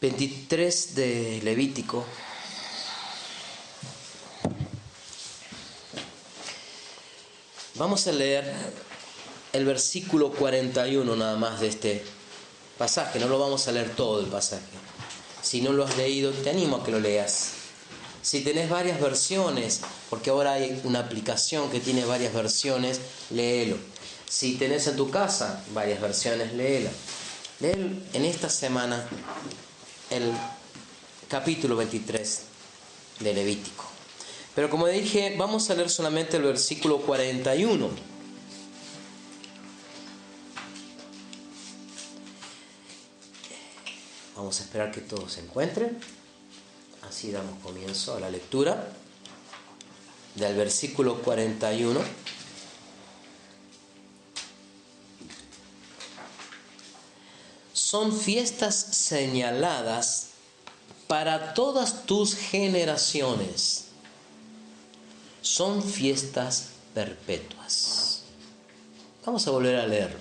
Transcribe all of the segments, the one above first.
23 de Levítico. Vamos a leer el versículo 41 nada más de este pasaje. No lo vamos a leer todo el pasaje. Si no lo has leído, te animo a que lo leas. Si tenés varias versiones, porque ahora hay una aplicación que tiene varias versiones, léelo. Si tenés en tu casa varias versiones, léela. Lee en esta semana el capítulo 23 de Levítico. Pero como dije, vamos a leer solamente el versículo 41. Vamos a esperar que todos se encuentren. Así damos comienzo a la lectura del versículo 41. Son fiestas señaladas para todas tus generaciones. Son fiestas perpetuas. Vamos a volver a leer.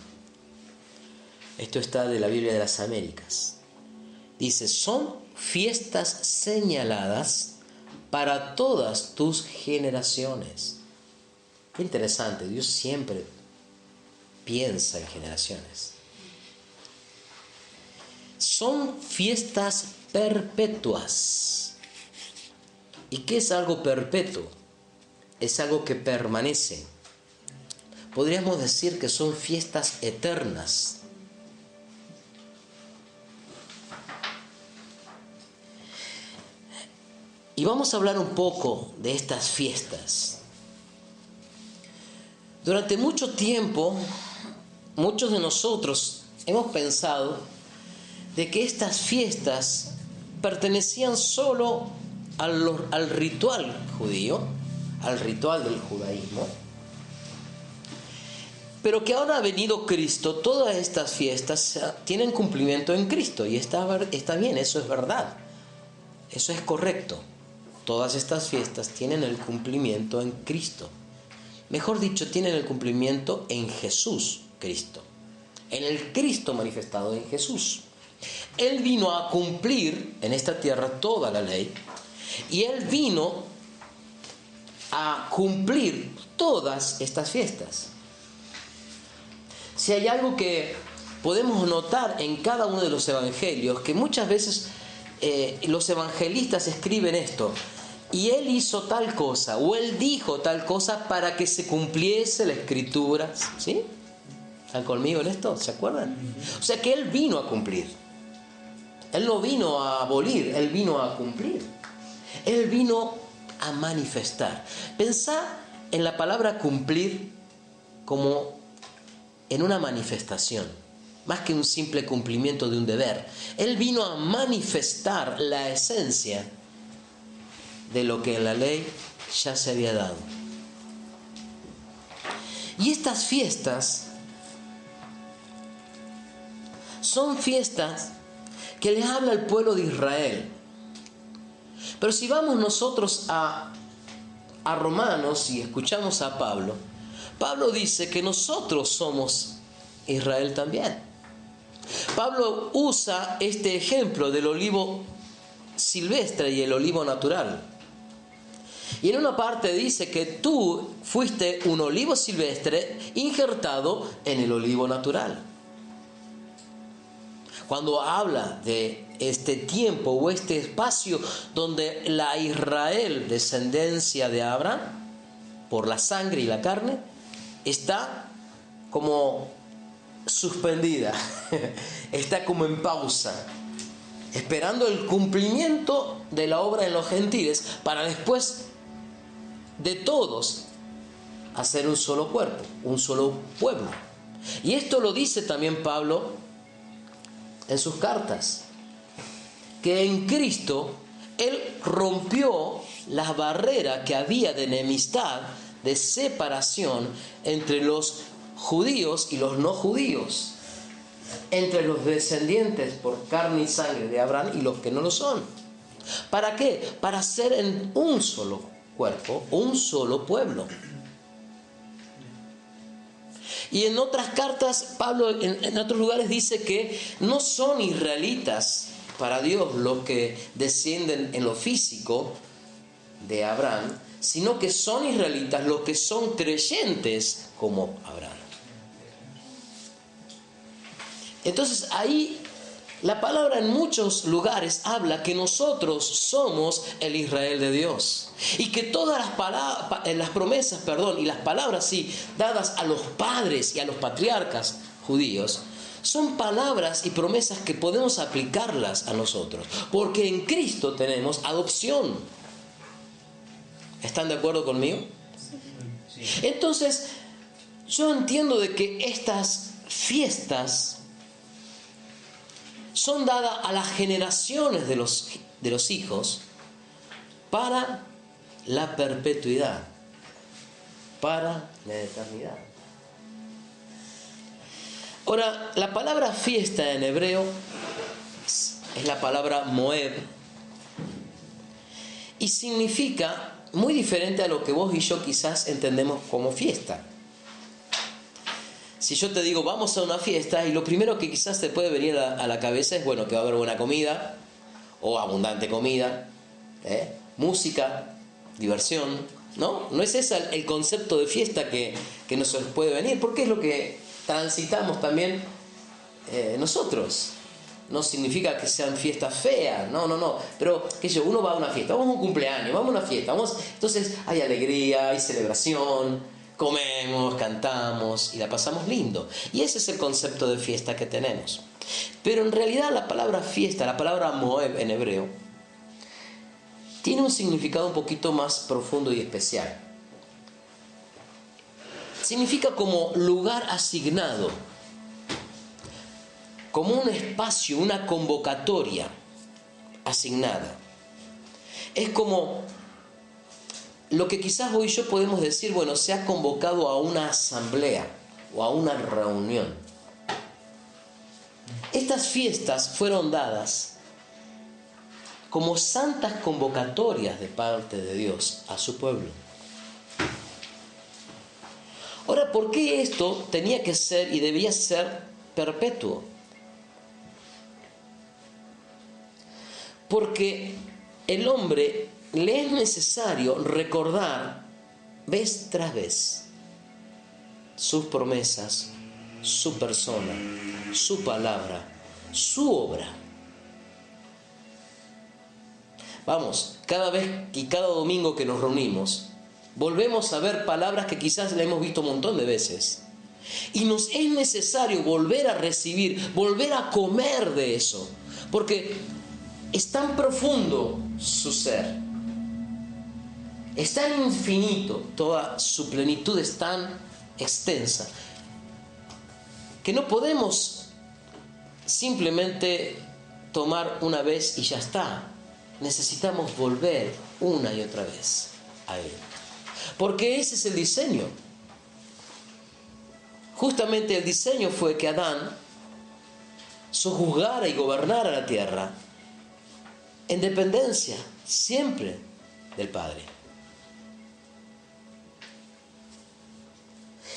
Esto está de la Biblia de las Américas. Dice, son fiestas señaladas para todas tus generaciones. Qué interesante, Dios siempre piensa en generaciones. Son fiestas perpetuas. ¿Y qué es algo perpetuo? Es algo que permanece. Podríamos decir que son fiestas eternas. Y vamos a hablar un poco de estas fiestas. Durante mucho tiempo, muchos de nosotros hemos pensado de que estas fiestas pertenecían solo al ritual judío, al ritual del judaísmo, pero que ahora ha venido Cristo, todas estas fiestas tienen cumplimiento en Cristo, y está bien, eso es verdad, eso es correcto. Todas estas fiestas tienen el cumplimiento en Cristo. Mejor dicho, tienen el cumplimiento en Jesús Cristo, en el Cristo manifestado en Jesús. Él vino a cumplir en esta tierra toda la ley, y Él vino a cumplir todas estas fiestas. Si hay algo que podemos notar en cada uno de los evangelios, que muchas veces los evangelistas escriben esto: y Él hizo tal cosa, o Él dijo tal cosa para que se cumpliese la Escritura. ¿Sí? ¿Están conmigo en esto? ¿Se acuerdan? O sea que Él vino a cumplir. Él no vino a abolir, Él vino a cumplir. Él vino a manifestar. Pensá en la palabra cumplir como en una manifestación, más que un simple cumplimiento de un deber. Él vino a manifestar la esencia de lo que en la ley ya se había dado. Y estas fiestas son fiestas que les habla al pueblo de Israel. Pero si vamos nosotros a Romanos y escuchamos a Pablo, Pablo dice que nosotros somos Israel también. Pablo usa este ejemplo del olivo silvestre y el olivo natural. Y en una parte dice que tú fuiste un olivo silvestre injertado en el olivo natural. Cuando habla de este tiempo o este espacio donde la Israel, descendencia de Abraham, por la sangre y la carne, está como suspendida, está como en pausa, esperando el cumplimiento de la obra en los gentiles, para después de todos hacer un solo cuerpo, un solo pueblo. Y esto lo dice también Pablo en sus cartas, que en Cristo Él rompió las barreras que había de enemistad, de separación entre los judíos y los no judíos, entre los descendientes por carne y sangre de Abraham y los que no lo son. ¿Para qué? Para ser en un solo cuerpo, un solo pueblo. Y en otras cartas, Pablo en otros lugares dice que no son israelitas para Dios los que descienden en lo físico de Abraham, sino que son israelitas los que son creyentes como Abraham. Entonces ahí la palabra en muchos lugares habla que nosotros somos el Israel de Dios. Y que todas las promesas, y las palabras dadas a los padres y a los patriarcas judíos, son palabras y promesas que podemos aplicarlas a nosotros. Porque en Cristo tenemos adopción. ¿Están de acuerdo conmigo? Sí. Entonces, yo entiendo de que estas fiestas son dadas a las generaciones de los hijos para la perpetuidad, para la eternidad. Ahora, la palabra fiesta en hebreo es la palabra Moed y significa muy diferente a lo que vos y yo quizás entendemos como fiesta. Si yo te digo vamos a una fiesta y lo primero que quizás te puede venir a la cabeza es que va a haber buena comida o abundante comida, música, diversión, ¿no? No es ese el concepto de fiesta que nos puede venir, porque es lo que transitamos también nosotros. No significa que sean fiestas feas, no. Pero uno va a una fiesta, vamos a un cumpleaños, vamos a una fiesta, entonces hay alegría, hay celebración, comemos, cantamos y la pasamos lindo. Y ese es el concepto de fiesta que tenemos. Pero en realidad la palabra fiesta, la palabra Moed en hebreo, tiene un significado un poquito más profundo y especial. Significa como lugar asignado, como un espacio, una convocatoria asignada. Es como lo que quizás vos y yo podemos decir, se ha convocado a una asamblea o a una reunión. Estas fiestas fueron dadas como santas convocatorias de parte de Dios a su pueblo. Ahora, ¿por qué esto tenía que ser y debía ser perpetuo? Porque el hombre le es necesario recordar vez tras vez sus promesas, su persona, su palabra, su obra. Cada vez y cada domingo que nos reunimos, volvemos a ver palabras que quizás la hemos visto un montón de veces. Y nos es necesario volver a recibir, volver a comer de eso. Porque es tan profundo su ser, es tan infinito, toda su plenitud es tan extensa, que no podemos simplemente tomar una vez y ya está. Necesitamos volver una y otra vez a Él. Porque ese es el diseño. Justamente el diseño fue que Adán sojuzgara y gobernara la tierra en dependencia siempre del Padre.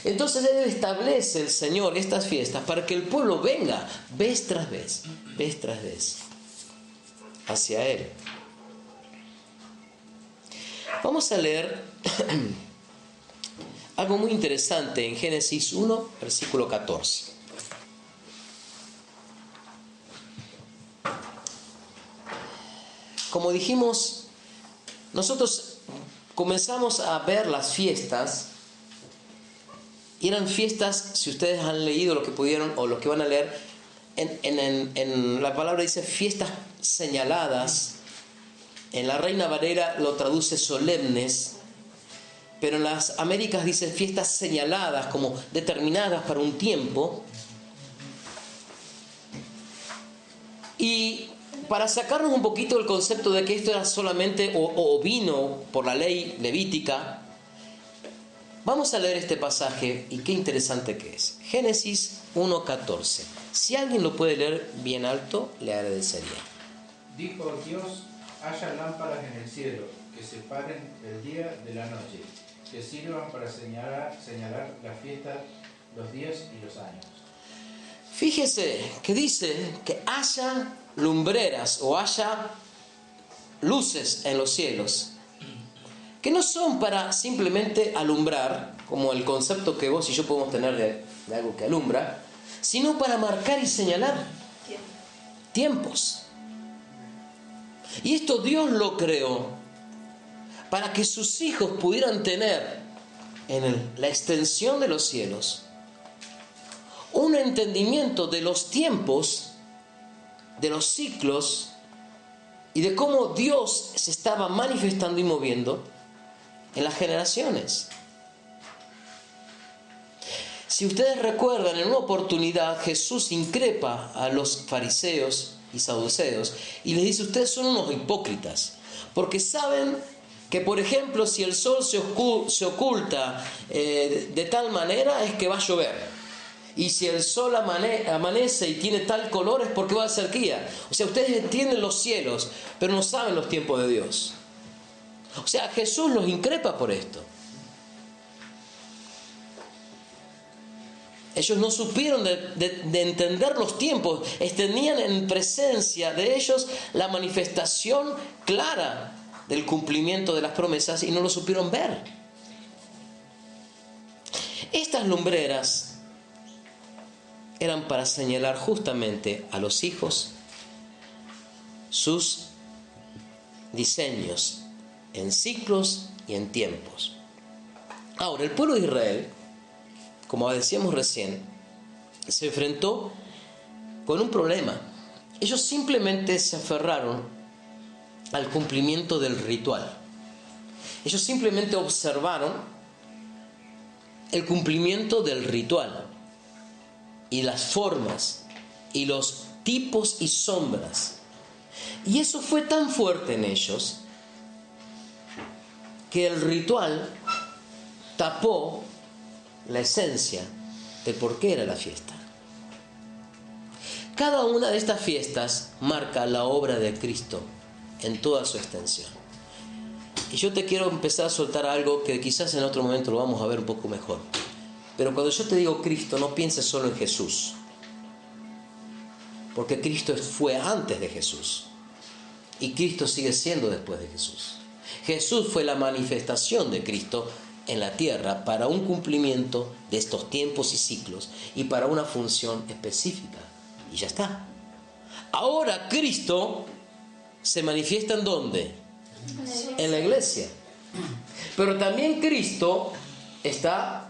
Entonces Él establece, el Señor, estas fiestas para que el pueblo venga vez tras vez hacia Él. Vamos a leer algo muy interesante en Génesis 1, versículo 14. Como dijimos, nosotros comenzamos a ver las fiestas, y eran fiestas, si ustedes han leído lo que pudieron o lo que van a leer, en la palabra dice fiestas señaladas. En la Reina Valera lo traduce solemnes, pero en las Américas dice fiestas señaladas, como determinadas para un tiempo. Y para sacarnos un poquito del concepto de que esto era solamente o vino por la ley levítica, vamos a leer este pasaje y qué interesante que es. Génesis 1:14. Si alguien lo puede leer bien alto, le agradecería. Dijo Dios: haya lámparas en el cielo que separen el día de la noche, que sirvan para señalar las fiestas, los días y los años. Fíjese que dice que haya lumbreras o haya luces en los cielos, que no son para simplemente alumbrar, como el concepto que vos y yo podemos tener de algo que alumbra, sino para marcar y señalar tiempos. Y esto Dios lo creó para que sus hijos pudieran tener en la extensión de los cielos un entendimiento de los tiempos, de los ciclos y de cómo Dios se estaba manifestando y moviendo en las generaciones. Si ustedes recuerdan, en una oportunidad Jesús increpa a los fariseos y saduceos y les dice: ustedes son unos hipócritas, porque saben que, por ejemplo, si el sol se oculta de tal manera, es que va a llover. Y si el sol amanece y tiene tal color, es porque va a ser sequía. O sea, ustedes entienden los cielos, pero no saben los tiempos de Dios. O sea, Jesús los increpa por esto. Ellos no supieron de entender los tiempos. Tenían en presencia de ellos la manifestación clara del cumplimiento de las promesas y no lo supieron ver. Estas lumbreras eran para señalar justamente a los hijos sus diseños en ciclos y en tiempos. Ahora, el pueblo de Israel, como decíamos recién, se enfrentó con un problema. Ellos simplemente se aferraron al cumplimiento del ritual. Ellos simplemente observaron el cumplimiento del ritual y las formas y los tipos y sombras. Y eso fue tan fuerte en ellos que el ritual tapó la esencia de por qué era la fiesta. Cada una de estas fiestas marca la obra de Cristo en toda su extensión. Y yo te quiero empezar a soltar algo que quizás en otro momento lo vamos a ver un poco mejor. Pero cuando yo te digo Cristo, no pienses solo en Jesús, porque Cristo fue antes de Jesús y Cristo sigue siendo después de Jesús. Jesús fue la manifestación de Cristo en la tierra para un cumplimiento de estos tiempos y ciclos y para una función específica, y ya está. Ahora Cristo se manifiesta ¿en dónde? En la iglesia. Pero también Cristo está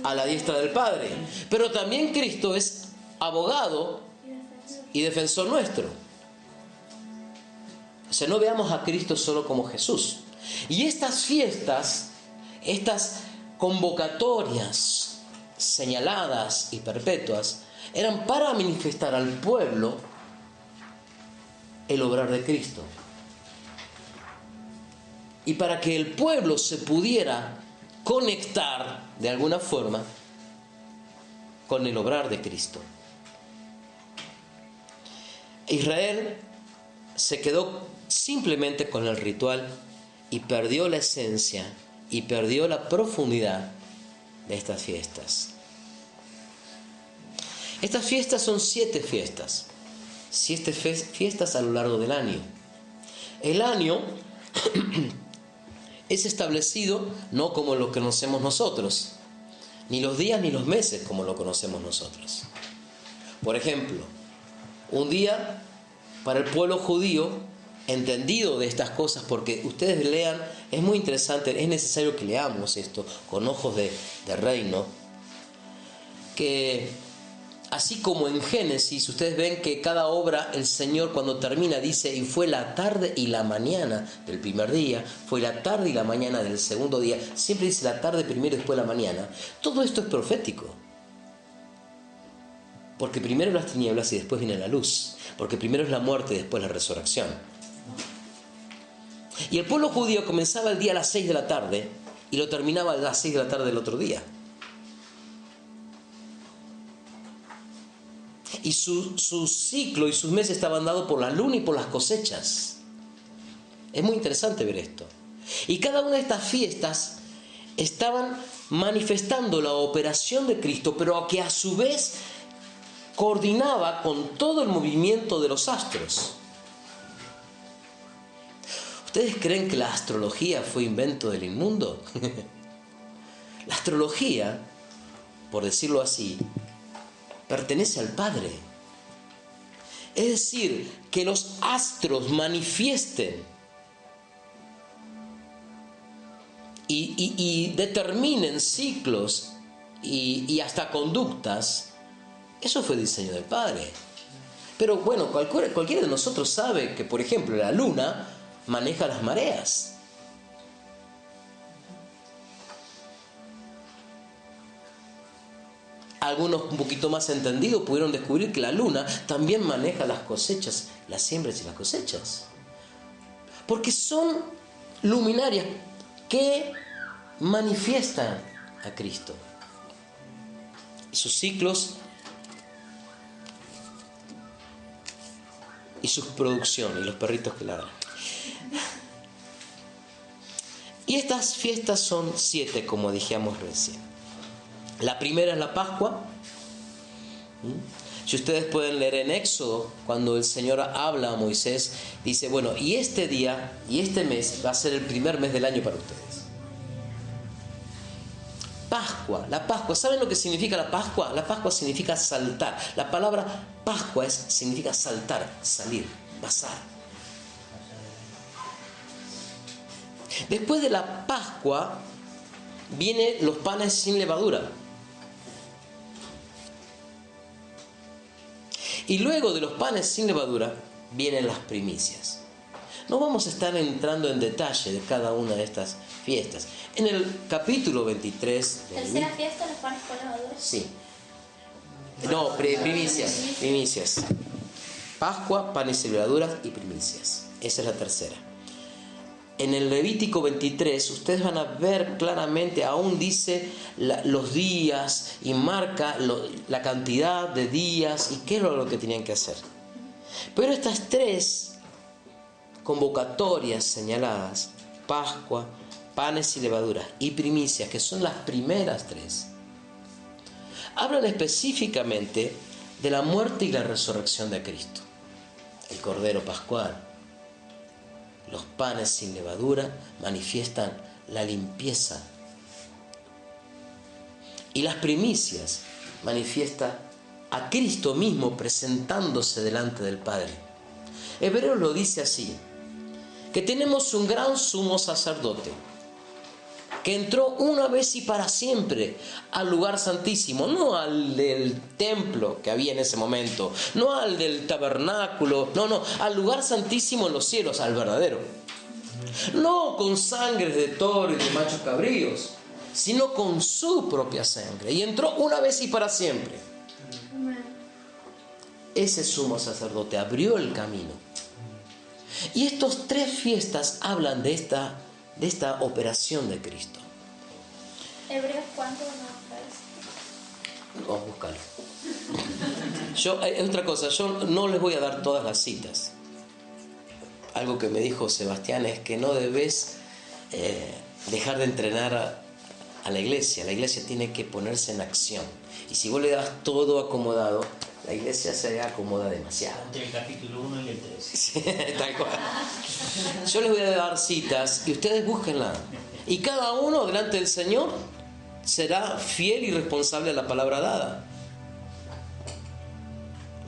a la diestra del Padre. Pero también Cristo es abogado y defensor nuestro. O sea, no veamos a Cristo solo como Jesús. Y estas fiestas, estas convocatorias señaladas y perpetuas, eran para manifestar al pueblo el obrar de Cristo. Y para que el pueblo se pudiera conectar de alguna forma con el obrar de Cristo. Israel se quedó simplemente con el ritual y perdió la esencia y perdió la profundidad de estas fiestas. Estas fiestas son 7 fiestas. 7 fiestas a lo largo del año. El año es establecido no como lo conocemos nosotros, ni los días ni los meses como lo conocemos nosotros. Por ejemplo, un día para el pueblo judío, entendido de estas cosas, porque ustedes lean, es muy interesante, es necesario que leamos esto con ojos de reino, que así como en Génesis, ustedes ven que cada obra, el Señor cuando termina dice: y fue la tarde y la mañana del primer día, fue la tarde y la mañana del segundo día. Siempre dice la tarde primero y después la mañana. Todo esto es profético. Porque primero las tinieblas y después viene la luz. Porque primero es la muerte y después la resurrección. Y el pueblo judío comenzaba el día a las 6 de la tarde y lo terminaba a las 6 de la tarde del otro día. Y su ciclo y sus meses estaban dados por la luna y por las cosechas. Es muy interesante ver esto. Y cada una de estas fiestas estaban manifestando la operación de Cristo, pero que a su vez coordinaba con todo el movimiento de los astros. ¿Ustedes creen que la astrología fue invento del inmundo? La astrología, por decirlo así, pertenece al Padre. Es decir, que los astros manifiesten y determinen ciclos y hasta conductas, eso fue diseño del Padre. Pero bueno, cualquiera de nosotros sabe que, por ejemplo, la luna maneja las mareas. Algunos un poquito más entendidos pudieron descubrir que la luna también maneja las cosechas, las siembras y las cosechas. Porque son luminarias que manifiestan a Cristo. Y sus ciclos y sus producciones, y los perritos que ladran. Y estas fiestas son 7, como dijimos recién. La primera es la Pascua. Si ustedes pueden leer en Éxodo, cuando el Señor habla a Moisés, dice, bueno, y este día y este mes va a ser el primer mes del año para ustedes. Pascua, la Pascua, ¿saben lo que significa la Pascua? La Pascua significa saltar. La palabra Pascua significa saltar, salir, pasar. Después de la Pascua vienen los panes sin levadura. Y luego de los panes sin levadura vienen las primicias. No vamos a estar entrando en detalle de cada una de estas fiestas. En el capítulo 23... ¿Tercera fiesta, los panes con levadura? Sí. No, primicias. Pascua, panes sin levaduras y primicias. Esa es la tercera. En el Levítico 23 ustedes van a ver claramente, aún dice los días y marca la cantidad de días y qué era lo que tenían que hacer. Pero estas 3 convocatorias señaladas, Pascua, panes y levaduras y primicias, que son las primeras 3, hablan específicamente de la muerte y la resurrección de Cristo, el Cordero Pascual. Los panes sin levadura manifiestan la limpieza. Y las primicias manifiestan a Cristo mismo presentándose delante del Padre. Hebreos lo dice así, que tenemos un gran sumo sacerdote, que entró una vez y para siempre al lugar santísimo, no al del templo que había en ese momento, no al del tabernáculo, no, al lugar santísimo en los cielos, al verdadero. No con sangres de toro y de machos cabríos, sino con su propia sangre. Y entró una vez y para siempre. Ese sumo sacerdote abrió el camino. Y estas 3 fiestas hablan de esta operación de Cristo. ¿Hebreos cuánto nos parece? Vamos a buscarlo. Es otra cosa, yo no les voy a dar todas las citas. Algo que me dijo Sebastián es que no debes dejar de entrenar a la iglesia. La iglesia tiene que ponerse en acción. Y si vos le das todo acomodado, la iglesia se acomoda demasiado. Entre el capítulo 1 y el 3. Sí, tal cual. Yo les voy a dar citas y ustedes búsquenla. Y cada uno delante del Señor será fiel y responsable a la palabra dada.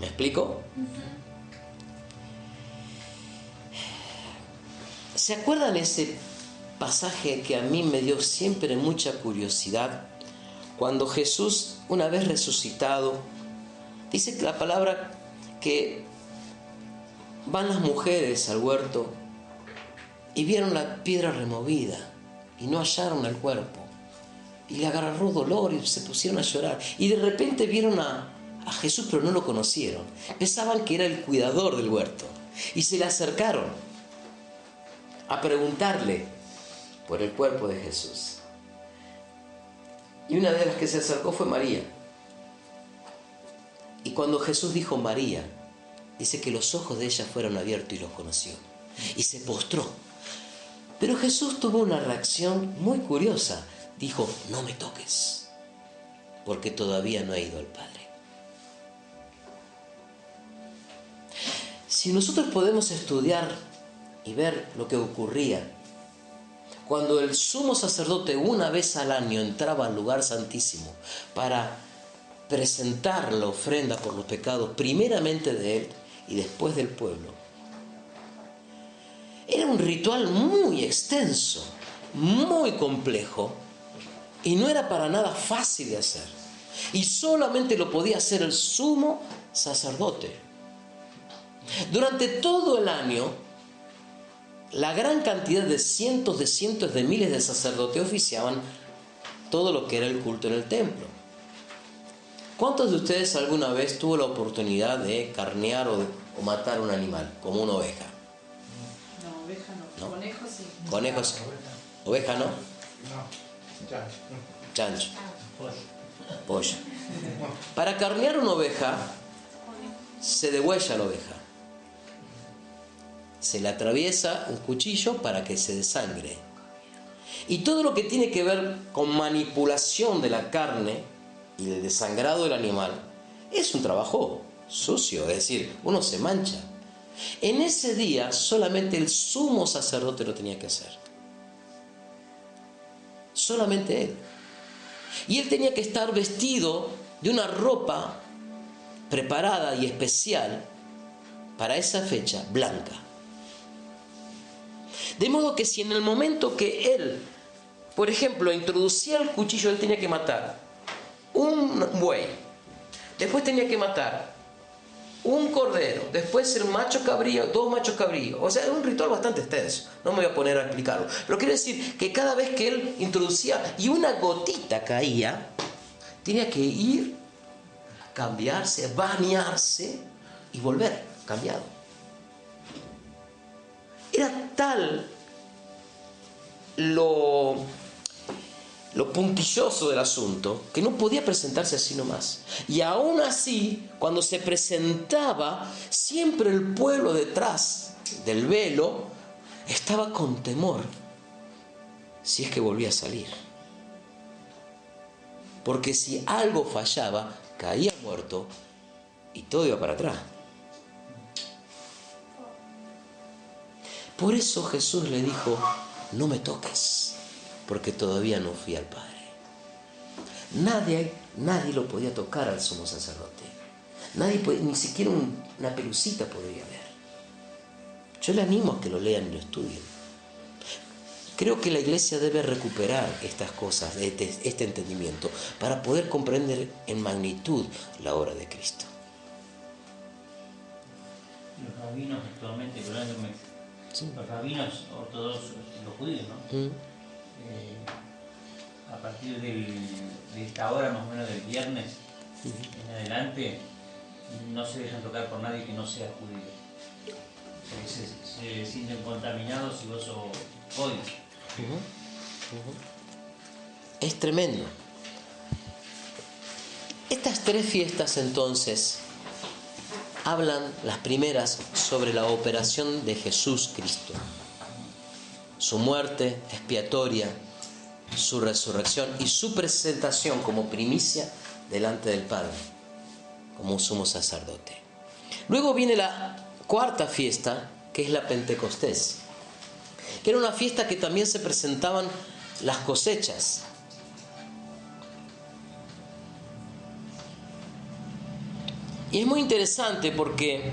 ¿Me explico? ¿Se acuerdan ese pasaje que a mí me dio siempre mucha curiosidad? Cuando Jesús, una vez resucitado, dice la palabra que van las mujeres al huerto y vieron la piedra removida y no hallaron al cuerpo. Y le agarró dolor y se pusieron a llorar. Y de repente vieron a Jesús, pero no lo conocieron. Pensaban que era el cuidador del huerto. Y se le acercaron a preguntarle por el cuerpo de Jesús. Y una de las que se acercó fue María. Y cuando Jesús dijo María, dice que los ojos de ella fueron abiertos y los conoció. Y se postró. Pero Jesús tuvo una reacción muy curiosa. Dijo, no me toques, porque todavía no he ido al Padre. Si nosotros podemos estudiar y ver lo que ocurría cuando el sumo sacerdote una vez al año entraba al lugar santísimo para presentar la ofrenda por los pecados, primeramente de él y después del pueblo, era un ritual muy extenso, muy complejo, y no era para nada fácil de hacer. Y solamente lo podía hacer el sumo sacerdote. Durante todo el año, la gran cantidad de cientos de miles de sacerdotes oficiaban todo lo que era el culto en el templo. ¿Cuántos de ustedes alguna vez tuvo la oportunidad de carnear o matar un animal, como una oveja? No, oveja no. ¿No? Conejo sí. Conejos. ¿Oveja no? No, chancho. Chancho. Pollo. Para carnear una oveja, se degüella la oveja. Se le atraviesa un cuchillo para que se desangre. Y todo lo que tiene que ver con manipulación de la carne y el desangrado del animal es un trabajo sucio, es decir, uno se mancha. En ese día solamente el sumo sacerdote lo tenía que hacer. Solamente él. Y él tenía que estar vestido de una ropa preparada y especial para esa fecha, blanca. De modo que si en el momento que él, por ejemplo, introducía el cuchillo, él tenía que matar un buey, después tenía que matar un cordero, después el macho cabrío, 2 machos cabríos. O sea, era un ritual bastante extenso. No me voy a poner a explicarlo. Pero quiero decir que cada vez que él introducía y una gotita caía, tenía que ir, cambiarse, bañarse y volver cambiado. Era tal lo puntilloso del asunto que no podía presentarse así nomás. Y aún así, cuando se presentaba, siempre el pueblo detrás del velo estaba con temor si es que volvía a salir. Porque si algo fallaba, caía muerto y todo iba para atrás. Por eso Jesús le dijo: no me toques, porque todavía no fui al Padre. Nadie lo podía tocar al sumo sacerdote. Ni siquiera una pelucita podría ver. Yo le animo a que lo lean y lo estudien. Creo que la iglesia debe recuperar estas cosas, este entendimiento, para poder comprender en magnitud la obra de Cristo. Los rabinos actualmente, Sí. los rabinos ortodoxos, los judíos, ¿no? A partir de esta hora, más o menos del viernes en adelante, no se dejan tocar por nadie que no sea judío. Porque se sienten contaminados si vos sos hoy. Es tremendo. Estas 3 fiestas entonces hablan, las primeras, sobre la operación de Jesús Cristo, su muerte expiatoria, su resurrección y su presentación como primicia delante del Padre, como un sumo sacerdote. Luego viene la 4ª fiesta, que es la Pentecostés, que era una fiesta que también se presentaban las cosechas. Y es muy interesante porque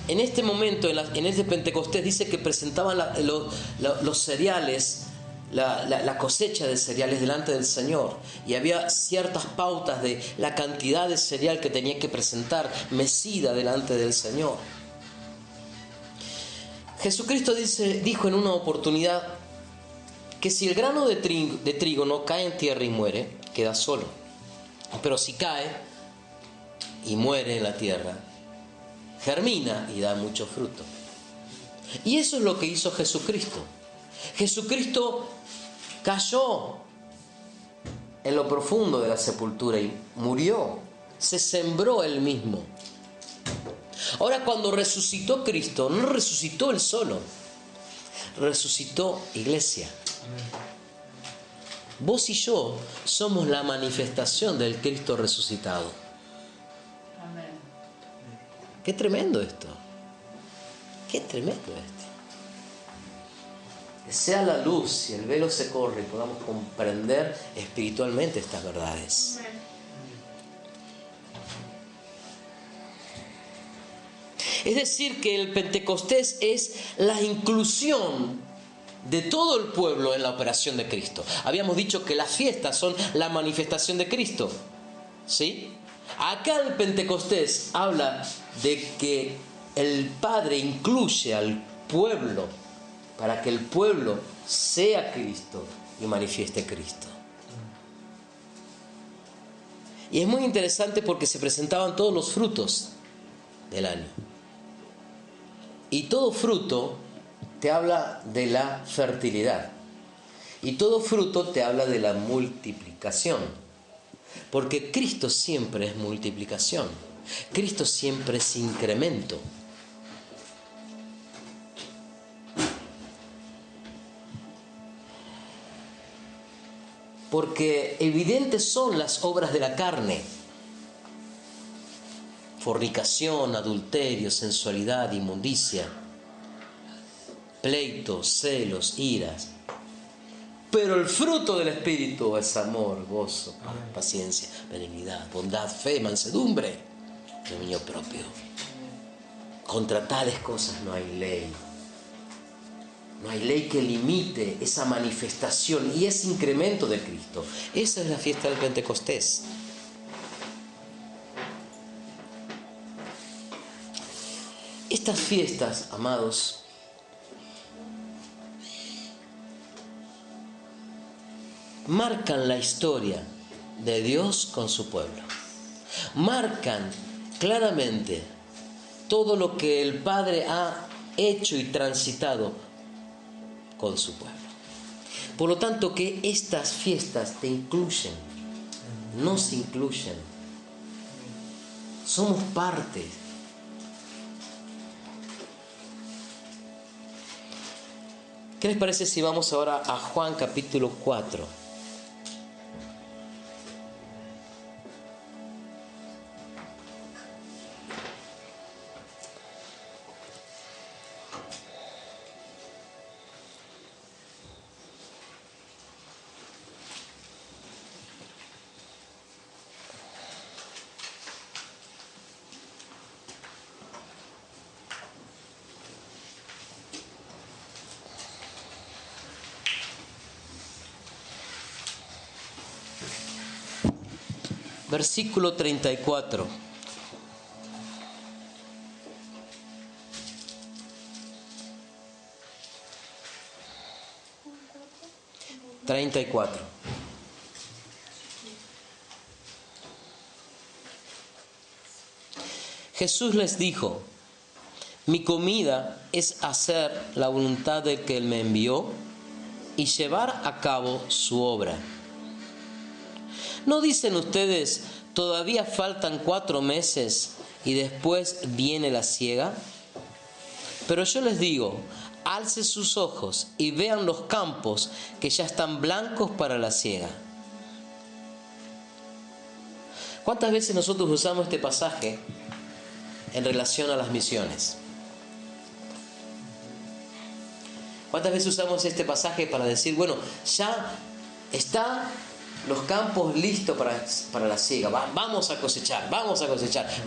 en este momento, en este Pentecostés, dice que presentaban los cereales, la cosecha de cereales delante del Señor. Y había ciertas pautas de la cantidad de cereal que tenía que presentar, mecida delante del Señor. Jesucristo dijo en una oportunidad que si el grano de trigo no cae en tierra y muere, queda solo. Pero si cae y muere en la tierra, germina y da mucho fruto. Y eso es lo que hizo Jesucristo. Jesucristo cayó en lo profundo de la sepultura y murió. Se sembró él mismo. Ahora, cuando resucitó Cristo, no resucitó él solo, resucitó iglesia. Vos y yo somos la manifestación del Cristo resucitado. Amén. Qué tremendo esto. Qué tremendo Que sea la luz y el velo se corre y podamos comprender espiritualmente estas verdades. Es decir, que el Pentecostés es la inclusión de todo el pueblo en la operación de Cristo. Habíamos dicho que las fiestas son la manifestación de Cristo, ¿sí? Acá el Pentecostés habla de que el Padre incluye al pueblo para que el pueblo sea Cristo y manifieste Cristo. Y es muy interesante porque se presentaban todos los frutos del año. Y todo fruto te habla de la fertilidad. Y todo fruto te habla de la multiplicación. Porque Cristo siempre es multiplicación. Cristo siempre es incremento. Porque evidentes son las obras de la carne: fornicación, adulterio, sensualidad, inmundicia, pleitos, celos, iras. Pero el fruto del Espíritu es amor, gozo, paciencia, benignidad, bondad, fe, mansedumbre, dominio propio. Contra tales cosas no hay ley. No hay ley que limite esa manifestación y ese incremento de Cristo. Esa es la fiesta del Pentecostés. Estas fiestas, amados, marcan la historia de Dios con su pueblo. Marcan claramente todo lo que el Padre ha hecho y transitado con su pueblo. Por lo tanto, que estas fiestas te incluyen, nos incluyen. Somos parte. ¿Qué les parece si vamos ahora a Juan capítulo 4? Versículo 34. Jesús les dijo: mi comida es hacer la voluntad del que me envió y llevar a cabo su obra. ¿No dicen ustedes, todavía faltan 4 meses y después viene la siega? Pero yo les digo, alcen sus ojos y vean los campos que ya están blancos para la siega. ¿Cuántas veces nosotros usamos este pasaje en relación a las misiones? ¿Cuántas veces usamos este pasaje para decir, bueno, ya está los campos listos para la siega, vamos a cosechar,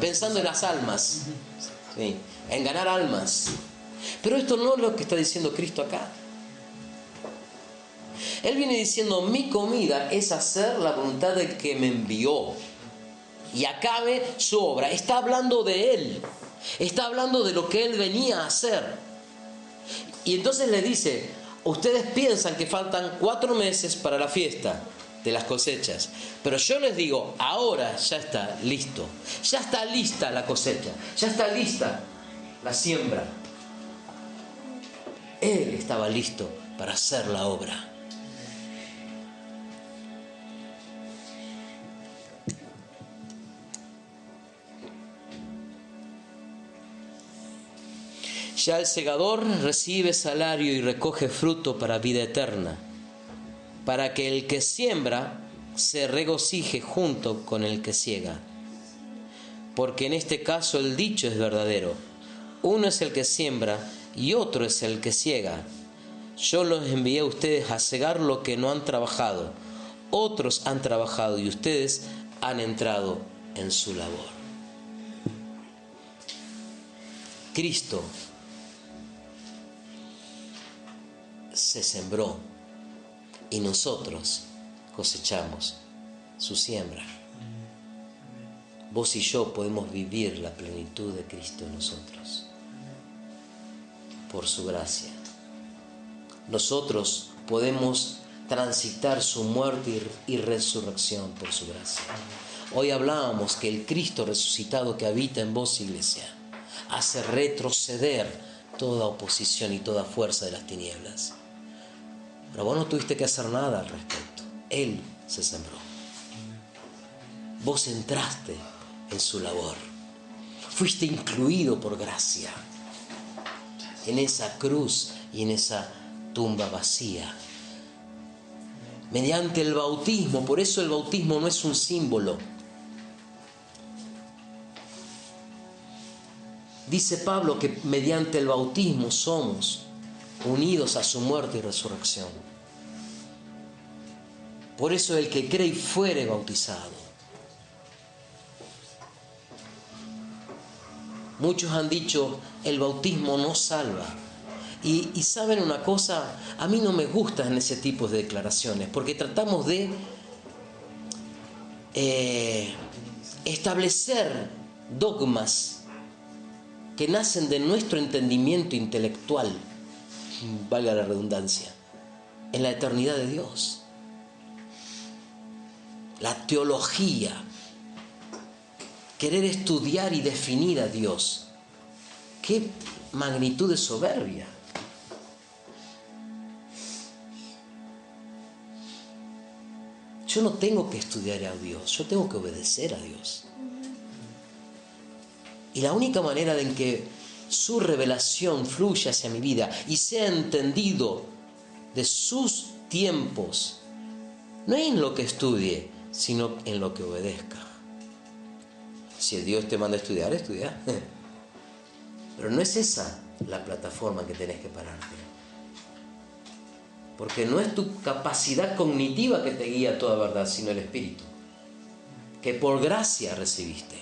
pensando en las almas, ¿sí? En ganar almas? Pero esto no es lo que está diciendo Cristo acá. Él viene diciendo, mi comida es hacer la voluntad del que me envió y acabe su obra. Está hablando de Él, está hablando de lo que Él venía a hacer. Y entonces le dice, ustedes piensan que faltan 4 meses para la fiesta de las cosechas, pero yo les digo, ahora ya está listo, ya está lista la cosecha, ya está lista la siembra. Él estaba listo para hacer la obra. Ya el segador recibe salario y recoge fruto para vida eterna, para que el que siembra se regocije junto con el que siega. Porque en este caso el dicho es verdadero: Uno es el que siembra y otro es el que ciega. Yo los envié a ustedes a cegar lo que no han trabajado. Otros han trabajado y ustedes han entrado en su labor. Cristo se sembró y nosotros cosechamos su siembra. Vos y yo podemos vivir la plenitud de Cristo en nosotros por su gracia. Nosotros podemos transitar su muerte y resurrección por su gracia. Hoy hablábamos que el Cristo resucitado que habita en vos, iglesia, hace retroceder toda oposición y toda fuerza de las tinieblas. Pero vos no tuviste que hacer nada al respecto. Él se sembró. Vos entraste en su labor. Fuiste incluido por gracia en esa cruz y en esa tumba vacía. Mediante el bautismo, por eso el bautismo no es un símbolo. Dice Pablo que mediante el bautismo somos unidos a su muerte y resurrección. Por eso el que cree y fuere bautizado. Muchos han dicho, el bautismo no salva. Y saben una cosa, a mí no me gustan ese tipo de declaraciones, porque tratamos de establecer dogmas que nacen de nuestro entendimiento intelectual, valga la redundancia, en la eternidad de Dios. La teología, querer estudiar y definir a Dios. ¡Qué magnitud de soberbia! Yo no tengo que estudiar a Dios, yo tengo que obedecer a Dios. Y la única manera en que su revelación fluya hacia mi vida y sea entendido de sus tiempos, no es en lo que estudie, sino en lo que obedezca. Si el Dios te manda a estudiar, estudia. Pero no es esa la plataforma que tenés que pararte. Porque no es tu capacidad cognitiva que te guía a toda verdad, sino el Espíritu, que por gracia recibiste.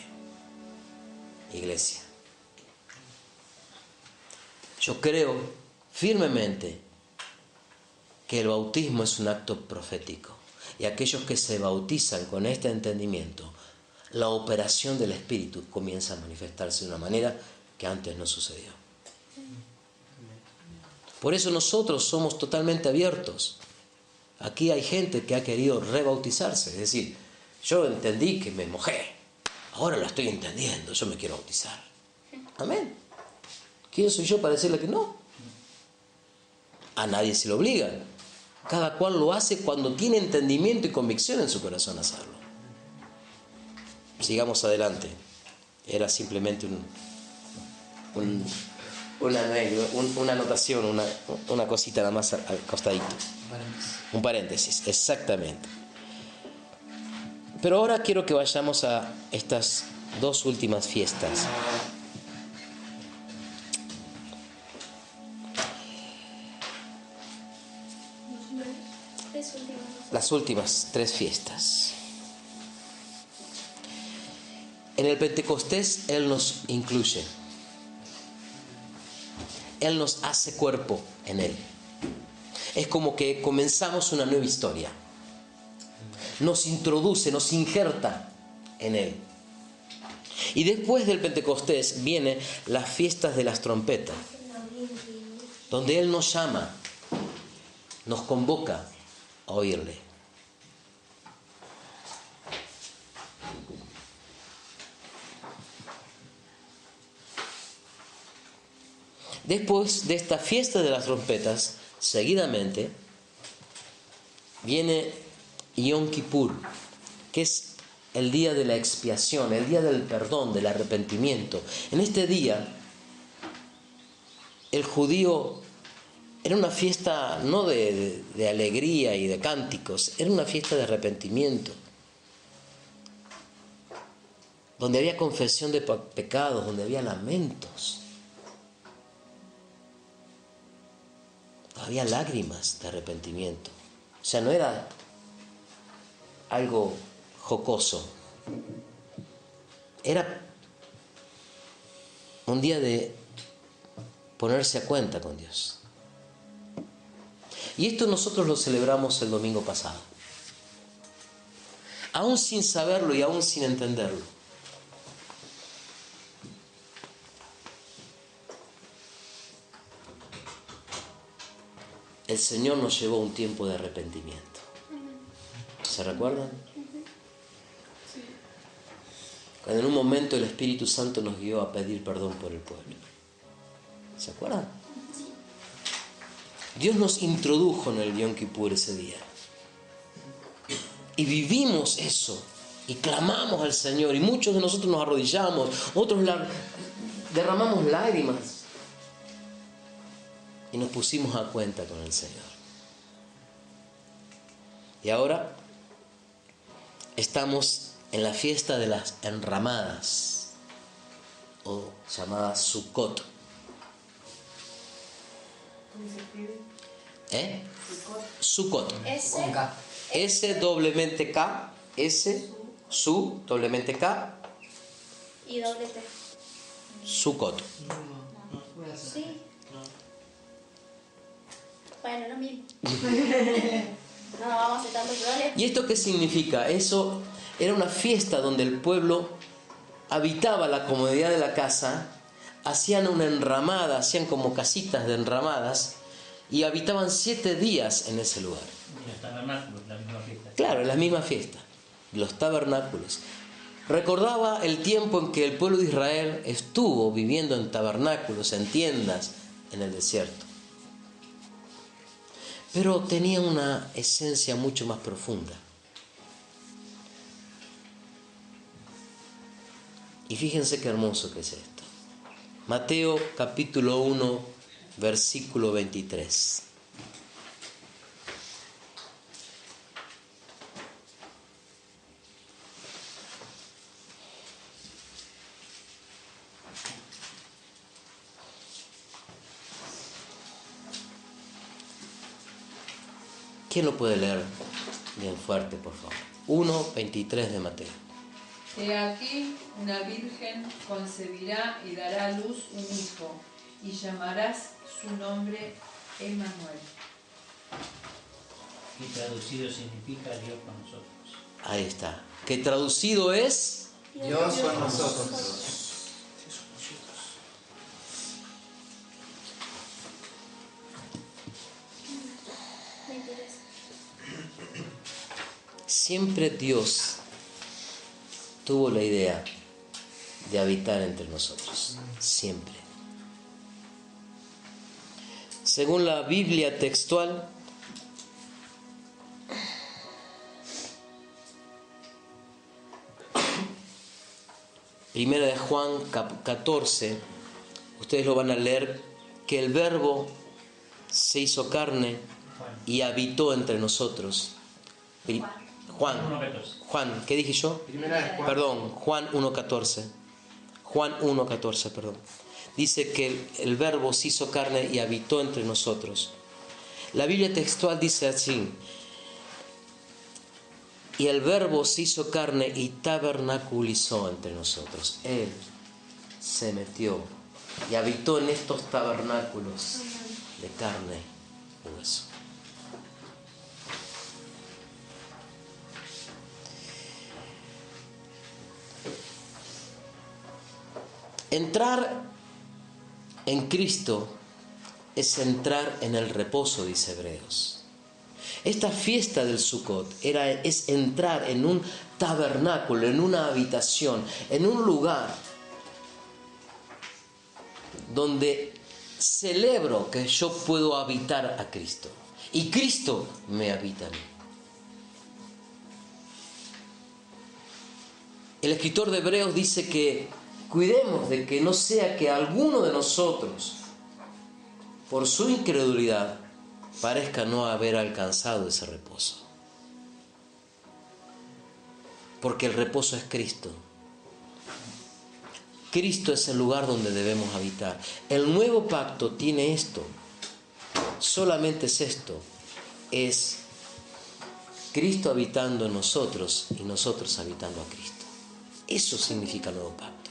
Iglesia, yo creo firmemente que el bautismo es un acto profético, y aquellos que se bautizan con este entendimiento, la operación del Espíritu comienza a manifestarse de una manera que antes no sucedió. Por eso nosotros somos totalmente abiertos. Aquí hay gente que ha querido rebautizarse, es decir, yo entendí que me mojé, ahora lo estoy entendiendo, yo me quiero bautizar. Amén. ¿Quién soy yo para decirle que no? A nadie se lo obliga. Cada cual lo hace cuando tiene entendimiento y convicción en su corazón hacerlo. Sigamos adelante. Era simplemente una anotación, una cosita nada más al costadito. Un paréntesis, exactamente. Pero ahora quiero que vayamos a estas dos últimas fiestas. Las últimas tres fiestas. En el Pentecostés Él nos incluye. Él nos hace cuerpo en Él. Es como que comenzamos una nueva historia. Nos introduce, nos injerta en Él. Y después del Pentecostés vienen las fiestas de las trompetas, donde Él nos llama, nos convoca a oírle. Después de esta fiesta de las trompetas, seguidamente, viene Yom Kippur, que es el día de la expiación, el día del perdón, del arrepentimiento. En este día, el judío era una fiesta no de alegría y de cánticos, era una fiesta de arrepentimiento, donde había confesión de pecados, donde había lamentos. había lágrimas de arrepentimiento. O sea, no era algo jocoso. Era un día de ponerse a cuenta con Dios. Y esto nosotros lo celebramos el domingo pasado. Aún sin saberlo y aún sin entenderlo. El Señor nos llevó a un tiempo de arrepentimiento. ¿Se recuerdan? Cuando en un momento el Espíritu Santo nos guió a pedir perdón por el pueblo. ¿Se acuerdan? Dios nos introdujo en el Yom Kippur ese día. Y vivimos eso. Y clamamos al Señor. Y muchos de nosotros nos arrodillamos. Otros derramamos lágrimas. Y nos pusimos a cuenta con el Señor. Y ahora estamos en la fiesta de las enramadas, o llamada Sukkot. ¿Cómo se escribe? Sukkot. S-K. S-K. Y doble T. Sukkot. Sí. Bueno, lo mismo. No vamos a hacer tanto problema. ¿Y esto qué significa? Eso era una fiesta donde el pueblo habitaba la comodidad de la casa, hacían una enramada, hacían como casitas de enramadas y habitaban 7 días en ese lugar. Y los tabernáculos, la misma fiesta. Claro, la misma fiesta, los tabernáculos. Recordaba el tiempo en que el pueblo de Israel estuvo viviendo en tabernáculos, en tiendas, en el desierto. Pero tenía una esencia mucho más profunda. Y fíjense qué hermoso que es esto. Mateo capítulo 1, versículo 23. ¿Quién lo puede leer bien fuerte, por favor? 1:23 de Mateo. He aquí, una virgen concebirá y dará a luz un hijo, y llamarás su nombre Emmanuel. Que traducido significa Dios con nosotros. Ahí está. Que traducido es... Dios con nosotros. Siempre Dios tuvo la idea de habitar entre nosotros. Siempre. Según la Biblia textual, Primera de Juan 14, ustedes lo van a leer, que el Verbo se hizo carne y habitó entre nosotros. Juan, ¿qué dije yo? Perdón, Juan 1:14. Juan 1:14, perdón. Dice que el Verbo se hizo carne y habitó entre nosotros. La Biblia textual dice así: y el Verbo se hizo carne y tabernaculizó entre nosotros. Él se metió y habitó en estos tabernáculos de carne y hueso. Entrar en Cristo es entrar en el reposo, dice Hebreos. Esta fiesta del Sukkot es entrar en un tabernáculo, en una habitación, en un lugar donde celebro que yo puedo habitar a Cristo y Cristo me habita a mí. El escritor de Hebreos dice que cuidemos de que no sea que alguno de nosotros, por su incredulidad, parezca no haber alcanzado ese reposo. Porque el reposo es Cristo. Cristo es el lugar donde debemos habitar. El nuevo pacto tiene esto. solamente es esto, es Cristo habitando en nosotros y nosotros habitando a Cristo. Eso significa el nuevo pacto.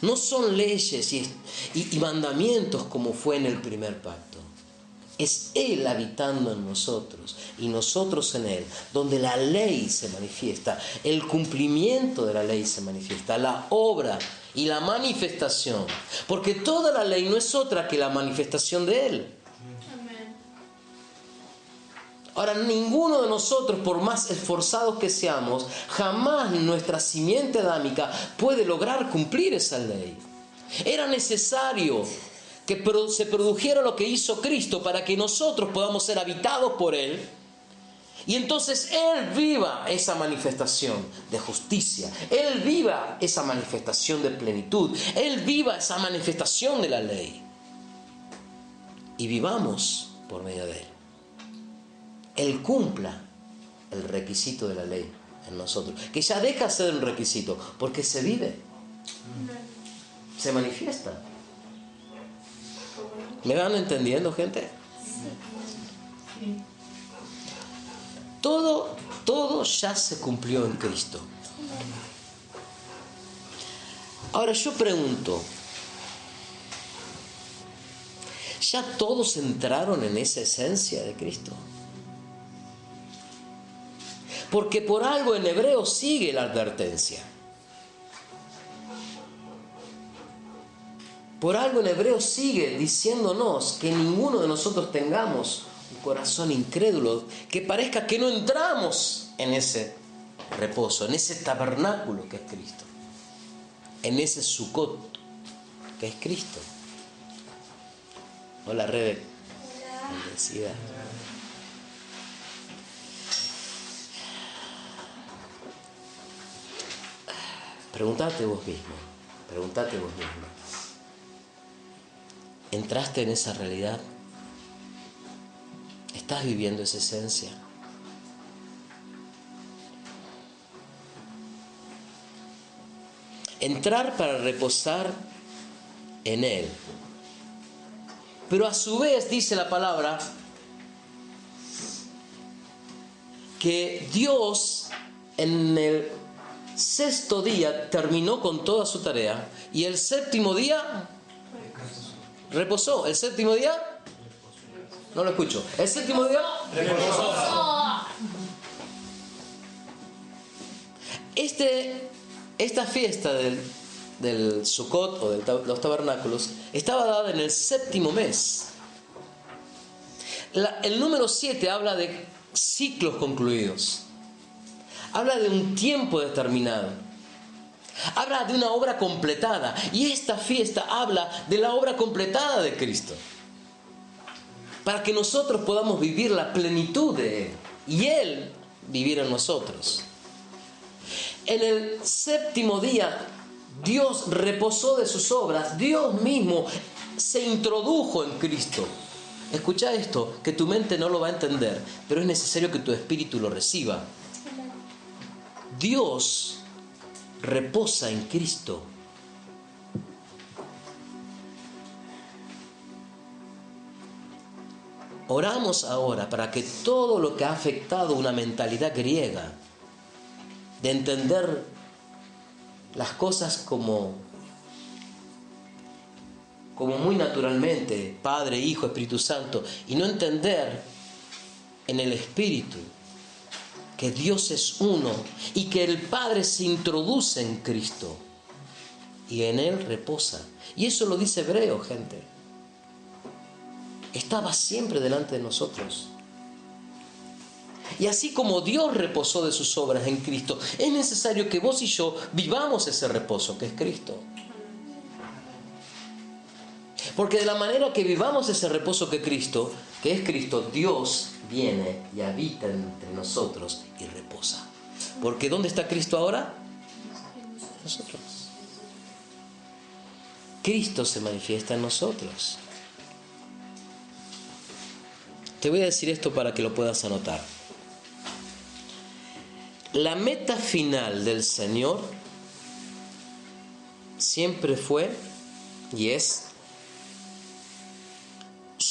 No son leyes y mandamientos como fue en el primer pacto. Es Él habitando en nosotros y nosotros en Él, donde la ley se manifiesta, el cumplimiento de la ley se manifiesta, la obra y la manifestación. Porque toda la ley no es otra que la manifestación de Él. Ahora, ninguno de nosotros, por más esforzados que seamos, jamás nuestra simiente adámica puede lograr cumplir esa ley. Era necesario que se produjera lo que hizo Cristo para que nosotros podamos ser habitados por Él. Y entonces Él viva esa manifestación de justicia. Él viva esa manifestación de plenitud. Él viva esa manifestación de la ley. Y vivamos por medio de Él. Él cumpla el requisito de la ley en nosotros, que ya deja de ser un requisito, porque se vive, se manifiesta. ¿Me van entendiendo, gente? Sí. Todo ya se cumplió en Cristo. Ahora yo pregunto, ¿ya todos entraron en esa esencia de Cristo? Porque por algo en hebreo sigue la advertencia. Por algo en hebreo sigue diciéndonos que ninguno de nosotros tengamos un corazón incrédulo, que parezca que no entramos en ese reposo, en ese tabernáculo que es Cristo, en ese Sucot que es Cristo. Hola, Rebe. Bendecida. Pregúntate vos mismo. ¿Entraste en esa realidad? ¿Estás viviendo esa esencia? Entrar para reposar en Él. Pero a su vez dice la palabra que Dios en el sexto día terminó con toda su tarea y el séptimo día reposó. ¿El séptimo día? No lo escucho. ¿El séptimo día? Reposó. Esta fiesta del Sukkot o de los tabernáculos estaba dada en el séptimo mes. El número 7 habla de ciclos concluidos. Habla de un tiempo determinado. Habla de una obra completada. Y esta fiesta habla de la obra completada de Cristo. Para que nosotros podamos vivir la plenitud de Él. Y Él vivir en nosotros. En el séptimo día, Dios reposó de sus obras. Dios mismo se introdujo en Cristo. Escucha esto, que tu mente no lo va a entender, pero es necesario que tu espíritu lo reciba. Dios reposa en Cristo. Oramos ahora para que todo lo que ha afectado una mentalidad griega, de entender las cosas como muy naturalmente, Padre, Hijo, Espíritu Santo, y no entender en el Espíritu que Dios es uno y que el Padre se introduce en Cristo y en Él reposa. Y eso lo dice Hebreo, gente. Estaba siempre delante de nosotros. Y así como Dios reposó de sus obras en Cristo, es necesario que vos y yo vivamos ese reposo que es Cristo. Porque de la manera que vivamos ese reposo que es Cristo, Dios viene y habita entre nosotros y reposa. Porque ¿dónde está Cristo ahora? Nosotros. Cristo se manifiesta en nosotros. Te voy a decir esto para que lo puedas anotar. La meta final del Señor siempre fue y es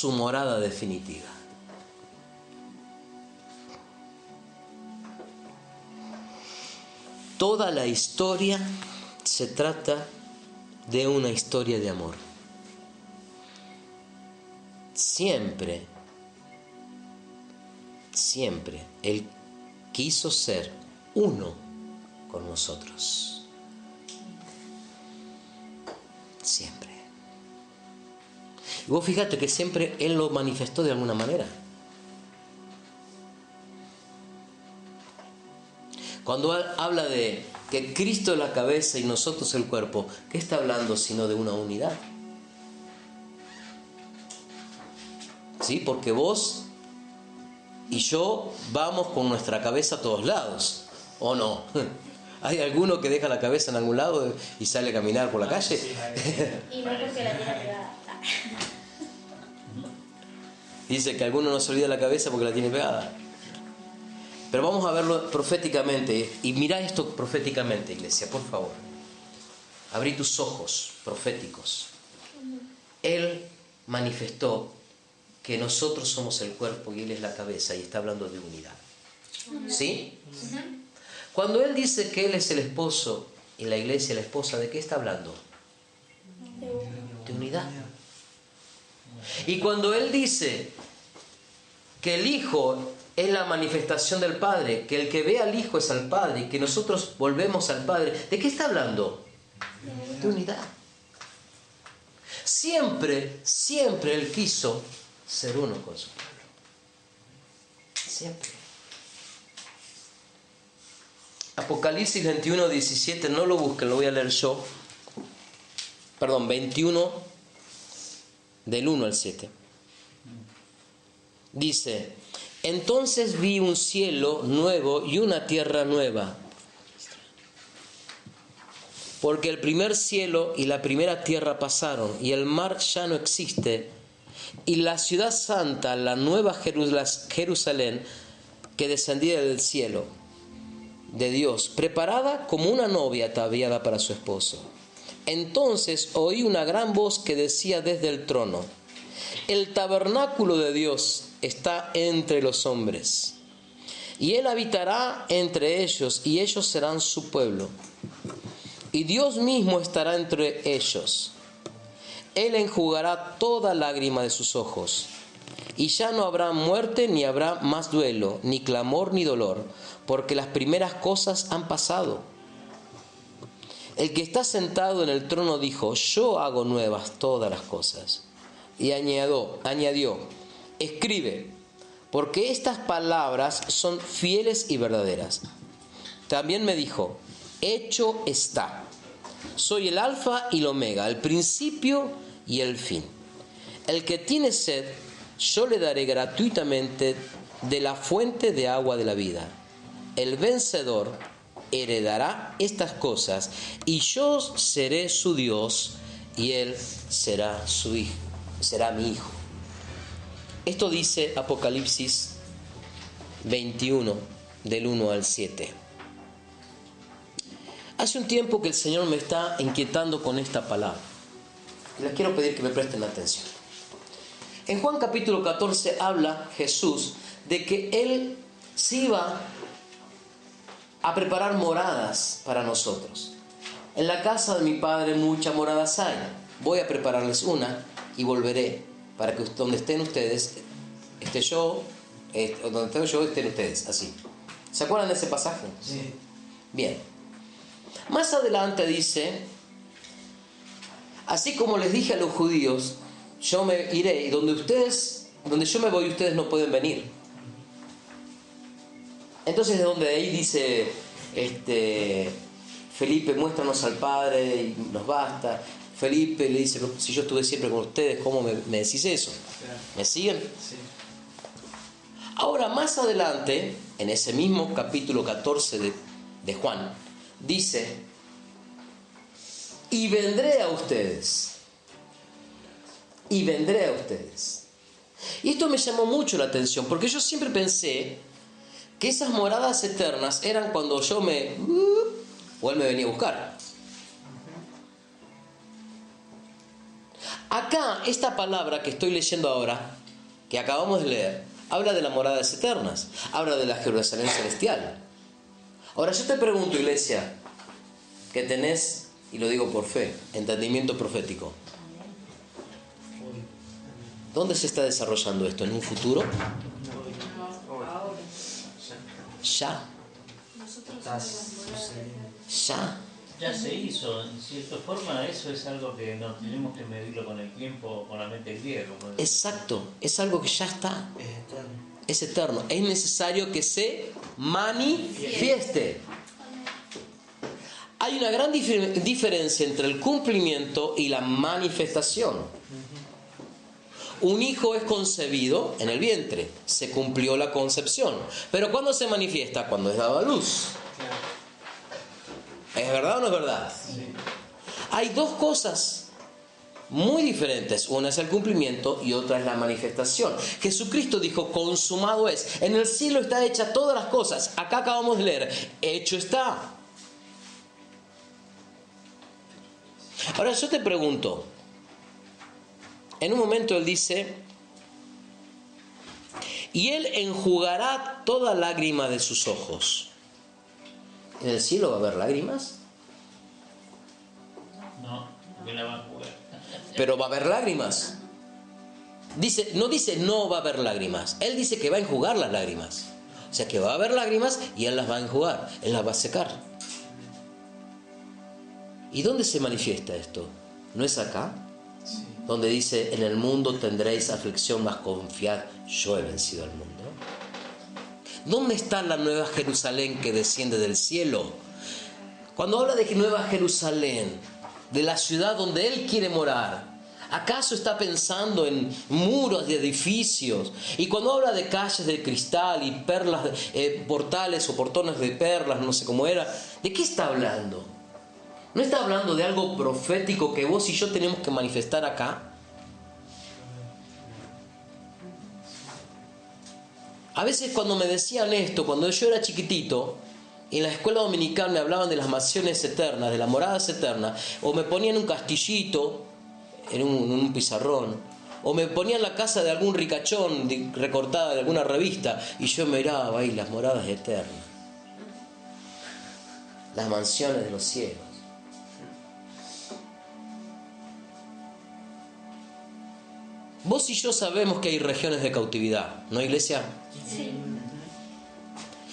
su morada definitiva. Toda la historia se trata de una historia de amor. Siempre Él quiso ser uno con nosotros. Siempre. Y vos fíjate que siempre Él lo manifestó de alguna manera. Cuando habla de que Cristo es la cabeza y nosotros el cuerpo, ¿qué está hablando sino de una unidad? ¿Sí? Porque vos y yo vamos con nuestra cabeza a todos lados, ¿o no? ¿Hay alguno que deja la cabeza en algún lado y sale a caminar por la calle? Y no porque la tiene pegada. Dice que alguno no se olvida la cabeza porque la tiene pegada. Pero vamos a verlo proféticamente. Y mirá esto proféticamente, iglesia, por favor. Abrí tus ojos proféticos. Él manifestó que nosotros somos el cuerpo y Él es la cabeza, y está hablando de unidad. ¿Sí? Cuando Él dice que Él es el esposo y la iglesia la esposa, ¿de qué está hablando? De unidad. Y cuando Él dice que el Hijo es la manifestación del Padre, que el que ve al Hijo es al Padre y que nosotros volvemos al Padre, ¿de qué está hablando? De unidad. Siempre Él quiso ser uno con su pueblo. Siempre. Apocalipsis 21, 17, no lo busquen, lo voy a leer yo. 21, del 1 al 7. Dice: entonces vi un cielo nuevo y una tierra nueva, porque el primer cielo y la primera tierra pasaron, y el mar ya no existe, y la ciudad santa, la nueva Jerusalén, que descendía del cielo de Dios, preparada como una novia ataviada para su esposo. Entonces oí una gran voz que decía desde el trono: el tabernáculo de Dios está entre los hombres, y Él habitará entre ellos, y ellos serán su pueblo, y Dios mismo estará entre ellos. Él enjugará toda lágrima de sus ojos, y ya no habrá muerte, ni habrá más duelo, ni clamor, ni dolor, porque las primeras cosas han pasado. El que está sentado en el trono dijo: yo hago nuevas todas las cosas. Y añadió: escribe, porque estas palabras son fieles y verdaderas. También me dijo: hecho está. Soy el alfa y el omega, el principio y el fin. El que tiene sed, yo le daré gratuitamente de la fuente de agua de la vida. El vencedor heredará estas cosas, y yo seré su Dios, y él será su hijo, será mi hijo. Esto dice Apocalipsis 21, del 1 al 7. Hace un tiempo que el Señor me está inquietando con esta palabra, y les quiero pedir que me presten atención. En Juan capítulo 14 habla Jesús de que Él se iba a preparar moradas para nosotros. En la casa de mi Padre muchas moradas hay. Voy a prepararles una y volveré para que donde estén ustedes, esté yo, donde esté yo, estén ustedes. Así. ¿Se acuerdan de ese pasaje? Sí. Bien. Más adelante dice: así como les dije a los judíos, yo me iré, y donde yo me voy, ustedes no pueden venir. Entonces, de donde ahí dice Felipe: muéstranos al Padre y nos basta. Felipe le dice: si yo estuve siempre con ustedes, ¿cómo me decís eso? ¿Me siguen? Sí. Ahora, más adelante, en ese mismo capítulo 14 de Juan, dice: y vendré a ustedes. Y vendré a ustedes. Y esto me llamó mucho la atención, porque yo siempre pensé que esas moradas eternas eran cuando yo o Él me venía a buscar. Acá, esta palabra que estoy leyendo ahora, que acabamos de leer, habla de las moradas eternas, habla de la Jerusalén celestial. Ahora yo te pregunto, iglesia, que tenés, y lo digo por fe, entendimiento profético, ¿dónde se está desarrollando esto? ¿En un futuro? Ya. Ya. Ya se hizo, en cierta forma eso es algo que no tenemos que medirlo con el tiempo, con la mente griega. Exacto, es algo que ya está. Es eterno. Es necesario que se manifieste. Hay una gran diferencia entre el cumplimiento y la manifestación. Un hijo es concebido en el vientre, se cumplió la concepción. Pero ¿cuándo se manifiesta? Cuando es dado a luz. ¿Es verdad o no es verdad? Sí. Hay dos cosas muy diferentes. Una es el cumplimiento y otra es la manifestación. Jesucristo dijo, consumado es. En el cielo está hecha todas las cosas. Acá acabamos de leer, hecho está. Ahora yo te pregunto, en un momento él dice, y él enjugará toda lágrima de sus ojos. ¿En el cielo va a haber lágrimas? No, porque la va a jugar. Pero va a haber lágrimas. No dice no va a haber lágrimas. Él dice que va a enjugar las lágrimas. O sea que va a haber lágrimas y él las va a enjugar. Él las va a secar. ¿Y dónde se manifiesta esto? ¿No es acá? Sí. Donde dice, en el mundo tendréis aflicción, mas confiad, yo he vencido al mundo. ¿Dónde está la nueva Jerusalén que desciende del cielo? Cuando habla de Nueva Jerusalén, de la ciudad donde Él quiere morar, ¿acaso está pensando en muros de edificios? Y cuando habla de calles de cristal y perlas, portales o portones de perlas, no sé cómo era, ¿de qué está hablando? ¿No está hablando de algo profético que vos y yo tenemos que manifestar acá? A veces cuando me decían esto, cuando yo era chiquitito, en la escuela dominical me hablaban de las mansiones eternas, de las moradas eternas, o me ponían un castillito en un pizarrón, o me ponían la casa de algún ricachón recortada de alguna revista, y yo miraba ahí las moradas eternas, las mansiones de los cielos. Vos y yo sabemos que hay regiones de cautividad, ¿no, iglesia? Sí.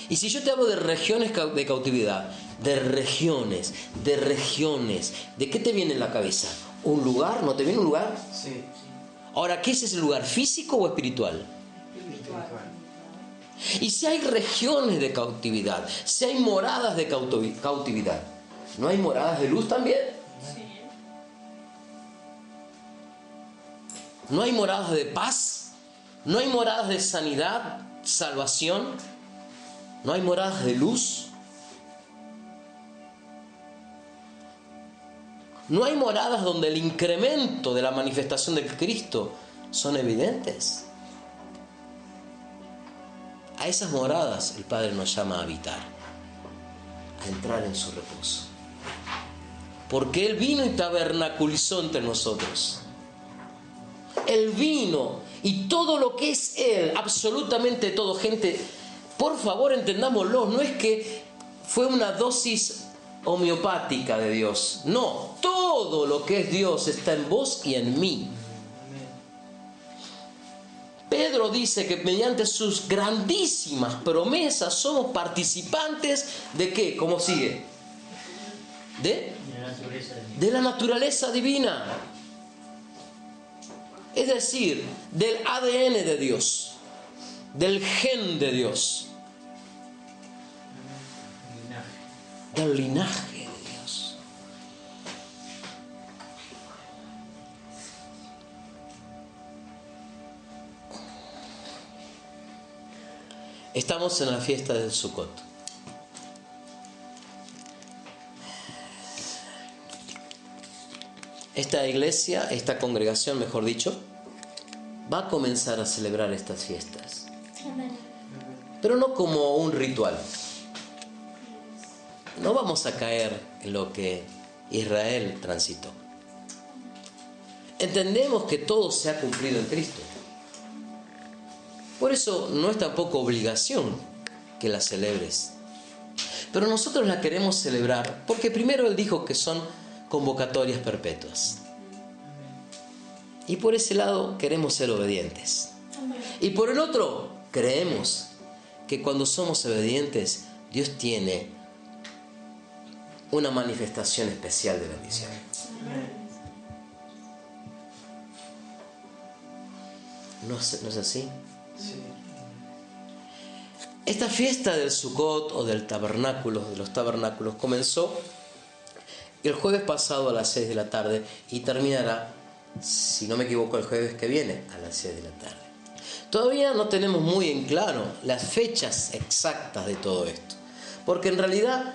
Y si yo te hablo de regiones de cautividad, de regiones, ¿de qué te viene en la cabeza? ¿Un lugar? ¿No te viene un lugar? Sí. Ahora, ¿qué es ese lugar? ¿Físico o espiritual? Espiritual. Y si hay regiones de cautividad, si hay moradas de cautividad, ¿no hay moradas de luz también? ¿No hay moradas de paz? ¿No hay moradas de sanidad, salvación? ¿No hay moradas de luz? ¿No hay moradas donde el incremento de la manifestación de Cristo son evidentes? A esas moradas el Padre nos llama a habitar, a entrar en su reposo. Porque Él vino y tabernaculizó entre nosotros. Él vino y todo lo que es Él, absolutamente todo, gente, por favor entendámoslo, no es que fue una dosis homeopática de Dios, no, todo lo que es Dios está en vos y en mí. Pedro dice que mediante sus grandísimas promesas somos participantes ¿de qué? ¿Cómo sigue? De la naturaleza divina. Es decir, del ADN de Dios, del gen de Dios, del linaje de Dios. Estamos en la fiesta del Sukkot. Esta iglesia, esta congregación, mejor dicho, va a comenzar a celebrar estas fiestas. Pero no como un ritual. No vamos a caer en lo que Israel transitó. entendemos que todo se ha cumplido en Cristo. Por eso no es tampoco obligación que la celebres. Pero nosotros la queremos celebrar porque primero Él dijo que son convocatorias perpetuas. Y por ese lado queremos ser obedientes. Y por el otro, creemos que cuando somos obedientes, Dios tiene una manifestación especial de bendición. ¿No es así? Sí. Esta fiesta del Sukkot o del tabernáculo, de los tabernáculos, comenzó el jueves pasado a las 6 de la tarde y terminará, si no me equivoco, el jueves que viene a las 6 de la tarde. Todavía no tenemos muy en claro las fechas exactas de todo esto, porque en realidad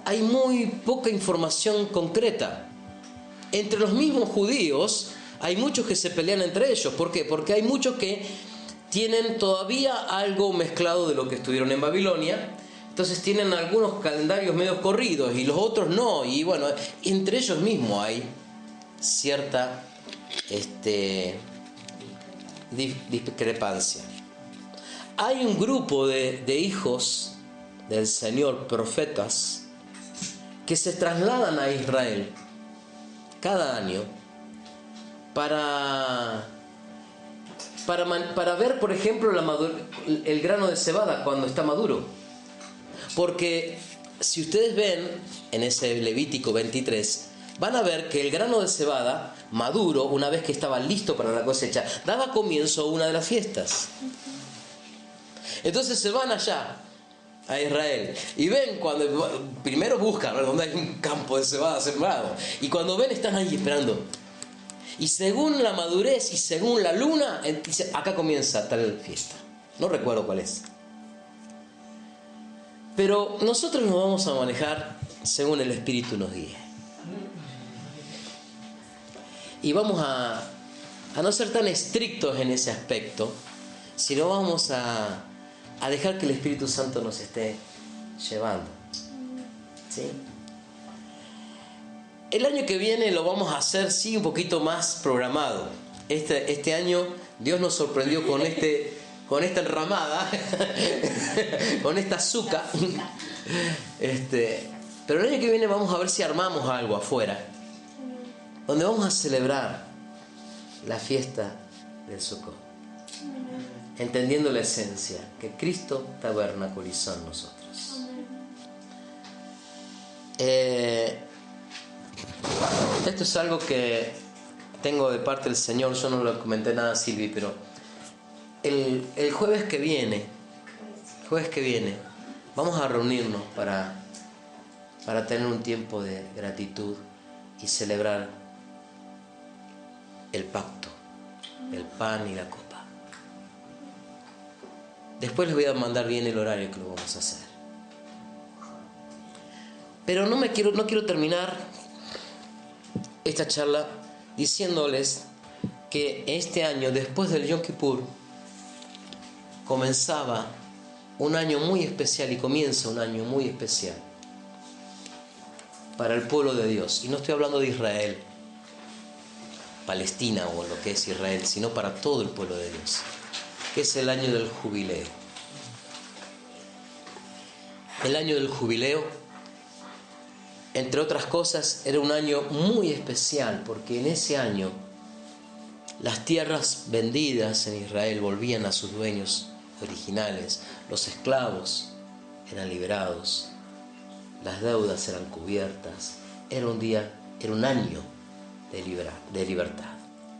hay muy poca información concreta. Entre los mismos judíos hay muchos que se pelean entre ellos. ¿Por qué? Porque hay muchos que tienen todavía algo mezclado de lo que estuvieron en Babilonia. Entonces tienen algunos calendarios medio corridos y los otros no. Y bueno, entre ellos mismos hay cierta discrepancia. Hay un grupo de hijos del Señor, profetas, que se trasladan a Israel cada año para ver, por ejemplo, el grano de cebada cuando está maduro. Porque si ustedes ven en ese Levítico 23, van a ver que el grano de cebada maduro, una vez que estaba listo para la cosecha, daba comienzo a una de las fiestas. Entonces se van allá a Israel y ven, cuando primero buscan donde hay un campo de cebada sembrado, y cuando ven están ahí esperando, y según la madurez y según la luna, dice, acá comienza tal fiesta. No recuerdo cuál es, pero nosotros nos vamos a manejar según el Espíritu nos guíe, y vamos a no ser tan estrictos en ese aspecto, sino vamos a dejar que el Espíritu Santo nos esté llevando. ¿Sí? El año que viene lo vamos a hacer, sí, un poquito más programado. Este año Dios nos sorprendió con esta enramada, con esta azúcar. Pero el año que viene vamos a ver si armamos algo afuera, donde vamos a celebrar la fiesta del Sukkot, entendiendo la esencia que Cristo tabernaculizó en nosotros. Esto es algo que tengo de parte del Señor. Yo no lo comenté nada a Silvi, pero el jueves que viene vamos a reunirnos para tener un tiempo de gratitud y celebrar el pacto, el pan y la copa. Después les voy a mandar bien el horario que lo vamos a hacer. Pero no quiero terminar esta charla diciéndoles que este año, después del Yom Kippur, comenzaba un año muy especial, y comienza un año muy especial para el pueblo de Dios. Y no estoy hablando de Israel, Palestina o lo que es Israel, sino para todo el pueblo de Dios, que es el año del jubileo. El año del jubileo, entre otras cosas, era un año muy especial, porque en ese año las tierras vendidas en Israel volvían a sus dueños originales, los esclavos eran liberados, las deudas eran cubiertas. Era un año de libertad.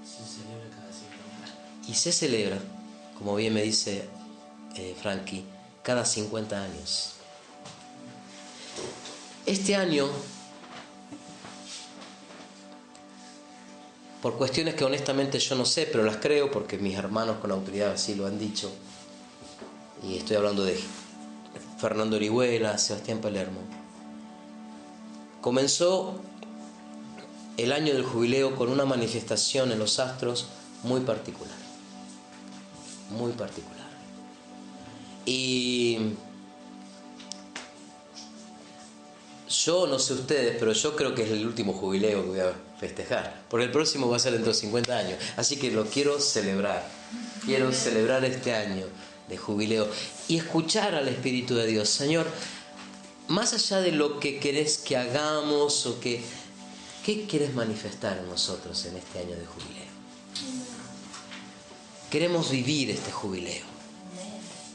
Se celebra cada 50 años. Y se celebra, como bien me dice Frankie, cada 50 años. Este año, por cuestiones que honestamente yo no sé, pero las creo porque mis hermanos con autoridad así lo han dicho, y estoy hablando de Fernando Orihuela, Sebastián Palermo, comenzó el año del jubileo con una manifestación en los astros muy particular. Muy particular. Y yo no sé ustedes, pero yo creo que es el último jubileo que voy a festejar, porque el próximo va a ser dentro de 50 años, así que lo quiero celebrar. Quiero celebrar este año de jubileo y escuchar al Espíritu de Dios. Señor, más allá de lo que querés que hagamos o ¿qué querés manifestar en nosotros en este año de jubileo? Queremos vivir este jubileo.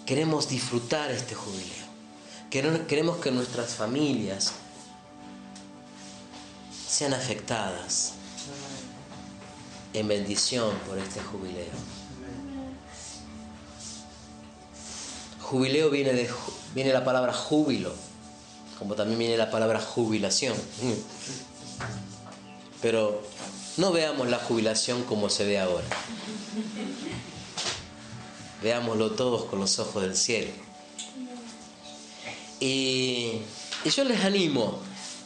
Queremos disfrutar este jubileo. Queremos que nuestras familias sean afectadas en bendición por este jubileo. Jubileo viene la palabra júbilo, como también viene la palabra jubilación. Pero no veamos la jubilación como se ve ahora. Veámoslo todos con los ojos del cielo. Y yo les animo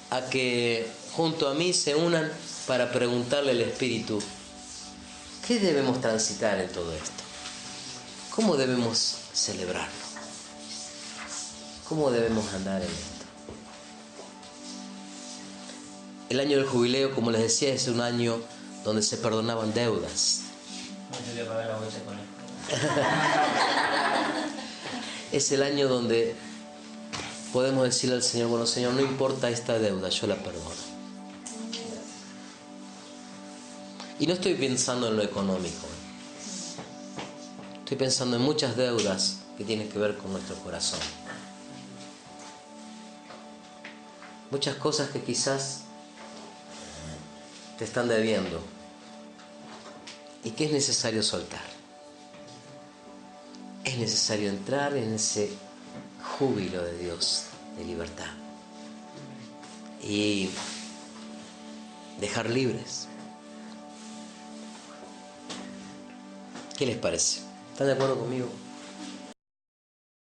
a que junto a mí se unan para preguntarle al Espíritu, ¿qué debemos transitar en todo esto? ¿Cómo debemos celebrarlo? ¿Cómo debemos andar en esto? El año del jubileo, como les decía, es un año donde se perdonaban deudas. No se voy a pagar la bolsa con él. Es el año donde podemos decirle al Señor, bueno, Señor, no importa esta deuda, yo la perdono. Y no estoy pensando en lo económico. Estoy pensando en muchas deudas que tienen que ver con nuestro corazón. Muchas cosas que quizás te están debiendo y que es necesario soltar. Es necesario entrar en ese júbilo de Dios, de libertad, y dejar libres. ¿Qué les parece? ¿Están de acuerdo conmigo?